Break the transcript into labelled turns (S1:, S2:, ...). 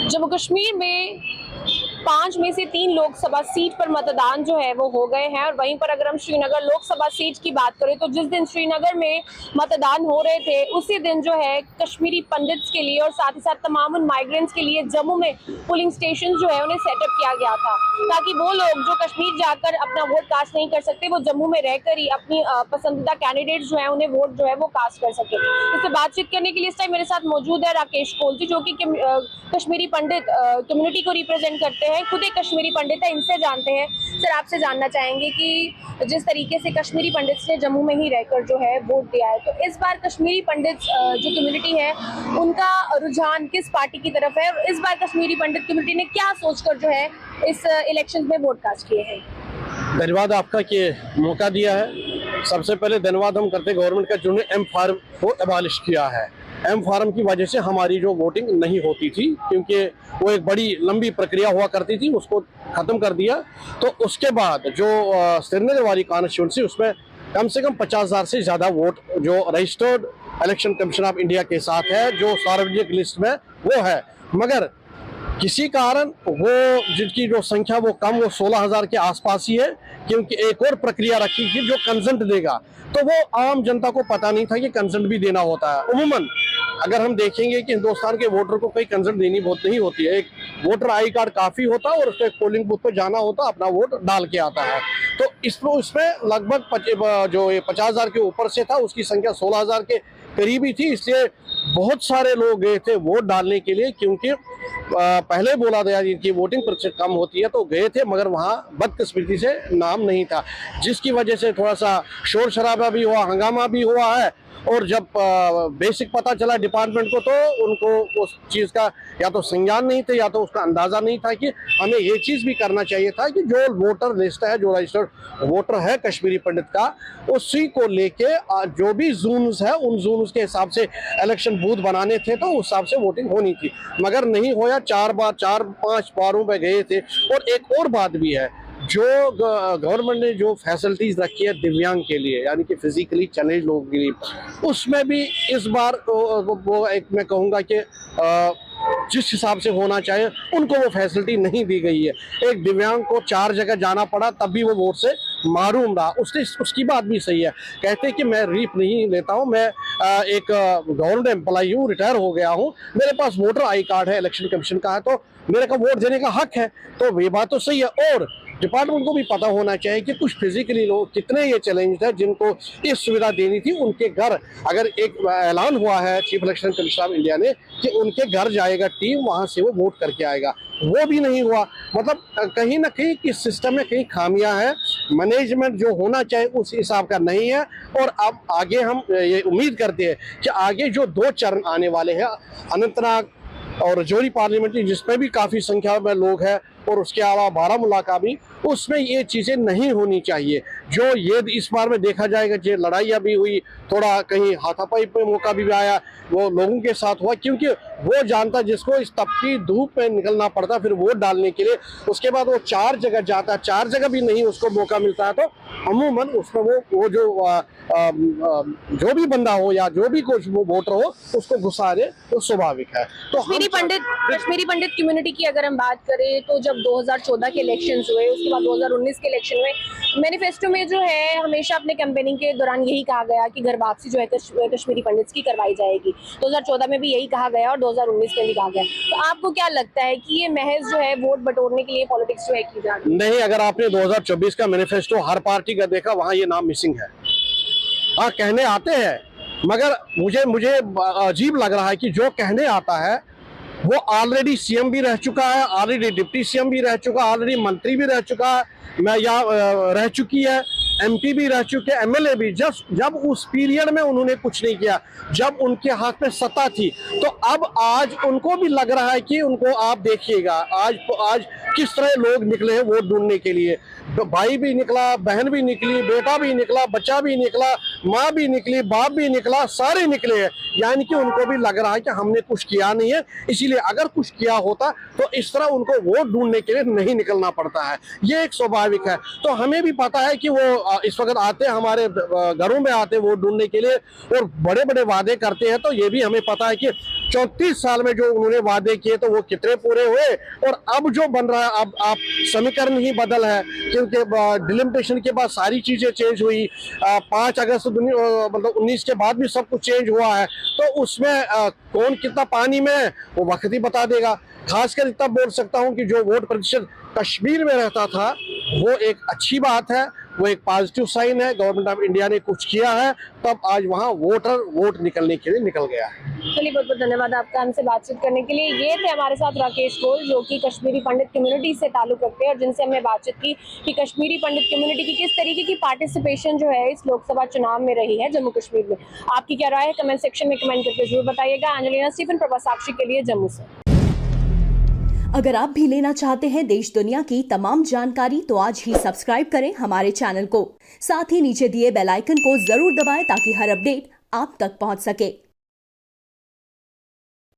S1: जम्मू कश्मीर में 5 में से 3 लोकसभा सीट पर मतदान जो है वो हो गए हैं। और वहीं पर अगर हम श्रीनगर लोकसभा सीट की बात करें तो जिस दिन श्रीनगर में मतदान हो रहे थे उसी दिन जो है कश्मीरी पंडित्स के लिए और साथ ही साथ तमाम उन माइग्रेंट्स के लिए जम्मू में पोलिंग स्टेशन जो है उन्हें सेटअप किया गया था, ताकि वो लोग जो कश्मीर जाकर अपना वोट कास्ट नहीं कर सकते वो जम्मू में रहकर ही अपनी पसंदीदा कैंडिडेट जो है उन्हें वोट जो है वो कास्ट कर सके। इससे बातचीत करने के लिए इस टाइम मेरे साथ मौजूद है राकेश कोलजी, जो कि कश्मीरी पंडित कम्युनिटी को रिप्रेजेंट करते हैं, खुद एक कश्मीरी पंडित है। इनसे जानते हैं। सर, आपसे जानना चाहेंगे कि जिस तरीके से कश्मीरी पंडित ने जम्मू में ही रहकर जो है वोट दिया है, तो इस बार कश्मीरी पंडित जो कम्युनिटी है उनका रुझान किस पार्टी की तरफ है और इस बार कश्मीरी पंडित कम्युनिटी ने क्या सोचकर जो है इस इलेक्शन में वोट कास्ट किए हैं?
S2: धन्यवाद आपका कि मौका दिया है। सबसे पहले धन्यवाद हम करते गवर्नमेंट का जिन्होंने एम फार्म को एबॉलिश किया है। एम फार्म की वजह से हमारी जो वोटिंग नहीं होती थी, क्योंकि वो एक बड़ी लंबी प्रक्रिया हुआ करती थी, उसको ख़त्म कर दिया। तो उसके बाद जो श्रीनगर वाली कॉन्स्टिट्यूंसी उसमें कम से कम 50,000 से ज़्यादा वोट जो registered election commission of India के साथ है, जो सार्वजनिक लिस्ट में वो है, मगर किसी कारण वो जिनकी जो संख्या वो कम, वो 16,000 के आसपास ही है, क्योंकि एक और प्रक्रिया रखी थी जो कंसेंट देगा, तो वो आम जनता को पता नहीं था कि कंसेंट भी देना होता है। उमूमन अगर हम देखेंगे कि हिंदुस्तान के वोटर को कोई कंसेंट देनी बहुत नहीं होती है, एक वोटर आई कार्ड काफ़ी होता है और उसको एक पोलिंग बूथ पर जाना होता है, अपना वोट डाल के आता है। तो इसमें लगभग जो 50,000 के ऊपर से था, उसकी संख्या 16,000 के करीबी थी, इसलिए बहुत सारे लोग गए थे वोट डालने के लिए, क्योंकि पहले बोला गया इनकी वोटिंग प्रतिशत कम होती है, तो गए थे, मगर वहाँ बदकिस्मती से नाम नहीं था, जिसकी वजह से थोड़ा सा शोर शराबा भी हुआ, हंगामा भी हुआ है। और जब बेसिक पता चला डिपार्टमेंट को, तो उनको उस चीज़ का या तो संज्ञान नहीं थे या तो उसका अंदाज़ा नहीं था कि हमें ये चीज़ भी करना चाहिए था कि जो वोटर लिस्ट है, जो रजिस्टर्ड वोटर है कश्मीरी पंडित का, उसी को लेके जो भी जोन्स है उन जोन्स के हिसाब से इलेक्शन बूथ बनाने थे, तो उस हिसाब से वोटिंग होनी थी, मगर नहीं होया। 4-5 बारों पे गए थे। और एक और बात भी है, जो गवर्नमेंट ने जो फैसिलिटीज रखी है दिव्यांग के लिए, यानी कि फिजिकली चैलेंज लोगों के लिए, उसमें भी इस बार वो एक मैं कहूँगा कि जिस हिसाब से होना चाहिए उनको वो फैसिलिटी नहीं दी गई है। एक दिव्यांग को 4 जगह जाना पड़ा, तब भी वो वोट से मारूम रहा। उसकी बात भी सही है, कहते हैं कि मैं रीप नहीं लेता हूँ, मैं एक गवर्नमेंट एम्प्लॉई हूँ, रिटायर हो गया हूँ, मेरे पास वोटर आई कार्ड है, इलेक्शन कमीशन का है, तो मेरे का वोट देने का हक है। तो ये बात तो सही है। और डिपार्टमेंट को भी पता होना चाहिए कि कुछ फिजिकली लोग कितने ये चैलेंज है जिनको ये सुविधा देनी थी, उनके घर अगर एक ऐलान हुआ है chief election commission of India ने कि उनके घर जाएगा टीम, वहां से वो वोट करके आएगा, वो भी नहीं हुआ। मतलब कहीं ना कहीं किस सिस्टम में कहीं खामियां है, मैनेजमेंट जो होना चाहिए उस हिसाब का नहीं है। और अब आगे हम ये उम्मीद करते हैं कि आगे जो 2 चरण आने वाले हैं, अनंतनाग और राजौरी पार्लियामेंट्री, जिसमें भी काफ़ी संख्या में लोग हैं, और उसके अलावा बारामूला का भी, उसमें ये चीज़ें नहीं होनी चाहिए। जो ये इस बार में देखा जाएगा कि लड़ाइयाँ भी हुई, थोड़ा कहीं हाथापाई पे मौका भी आया, वो लोगों के साथ हुआ, क्योंकि वो जानता जिसको इस तपती धूप में निकलना पड़ता फिर वोट डालने के लिए, उसके बाद वो 4 जगह जाता है, 4 जगह भी नहीं उसको मौका मिलता है, तो अमूमन उसमें वो जो भी बंदा हो या जो भी कुछ वो वोटर हो उसको गुस्सा दे, तो स्वाभाविक है। तो
S1: कश्मीरी पंडित कम्युनिटी की अगर हम बात करें तो जब 2014 के इलेक्शंस हुए, उसके बाद 2019 के इलेक्शन हुए, मैनिफेस्टो में जो है हमेशा अपने कैंपेनिंग के दौरान यही कहा गया कि घर वापसी जो है कश्मीरी पंडित्स की करवाई जाएगी। 2014 में भी यही कहा गया और 2019 में भी कहा गया। तो आपको क्या लगता है कि ये महज जो है वोट बटोरने के लिए पॉलिटिक्स जो है की जा रही है?
S2: नहीं, अगर आपने 2024 का मैनिफेस्टो हर पार्टी का देखा, वहाँ ये नाम मिसिंग है। हाँ, कहने आते हैं, मगर मुझे अजीब लग रहा है कि जो कहने आता है वो ऑलरेडी सीएम भी रह चुका है, ऑलरेडी डिप्टी सीएम भी रह चुका है, ऑलरेडी मंत्री भी रह चुका है, मैं यहाँ रह चुकी है, एमपी भी रह चुके, एमएलए भी। जब उस पीरियड में उन्होंने कुछ नहीं किया, जब उनके हाथ में सत्ता थी, तो अब आज उनको भी लग रहा है कि उनको आप देखिएगा आज किस तरह लोग निकले हैं वोट ढूंढने के लिए। तो भाई भी निकला, बहन भी निकली, बेटा भी निकला, बच्चा भी निकला, माँ भी निकली, बाप भी निकला, सारे निकले हैं। यानी कि उनको भी लग रहा है कि हमने कुछ किया नहीं है, इसीलिए अगर कुछ किया होता तो इस तरह उनको वोट ढूंढने के लिए नहीं निकलना पड़ता है। ये एक स्वाभाविक है। तो हमें भी पता है कि वो इस वक्त आते हैं, हमारे घरों में आते हैं वोट ढूंढने के लिए और बड़े बड़े वादे करते हैं। तो ये भी हमें पता है कि 34 साल में जो उन्होंने वादे किए तो वो कितने पूरे हुए, और अब जो बन रहा है, अब आप समीकरण ही बदल है, क्योंकि डिलिमिटेशन के बाद सारी चीजें चेंज हुई। 5 अगस्त मतलब 19 के बाद भी सब कुछ चेंज हुआ है, तो उसमें कौन कितना पानी में है वो वक्त ही बता देगा। खासकर इतना बोल सकता हूं कि जो वोट प्रतिशत कश्मीर में रहता था वो एक अच्छी बात है, वो एक पॉजिटिव साइन है। गवर्नमेंट ऑफ इंडिया ने कुछ किया है, तब आज वहाँ वोट निकलने के लिए निकल गया है।
S1: चलिए, बहुत बहुत धन्यवाद आपका हमसे बातचीत करने के लिए। ये थे हमारे साथ राकेश गोयल, जो कि कश्मीरी पंडित कम्युनिटी से ताल्लुक रखते हैं और जिनसे हमने बातचीत की कि कश्मीरी पंडित कम्युनिटी की किस तरीके की पार्टिसिपेशन जो है इस लोकसभा चुनाव में रही है जम्मू कश्मीर में। आपकी क्या राय है कमेंट सेक्शन में कमेंट करके जरूर बताइएगा। एंजेलिना स्टीफन, प्रभा साक्षी के लिए जम्मू से।
S3: अगर आप भी लेना चाहते हैं देश दुनिया की तमाम जानकारी तो आज ही सब्सक्राइब करें हमारे चैनल को। साथ ही नीचे दिए बेल आइकन को जरूर दबाएं ताकि हर अपडेट आप तक पहुंच सके।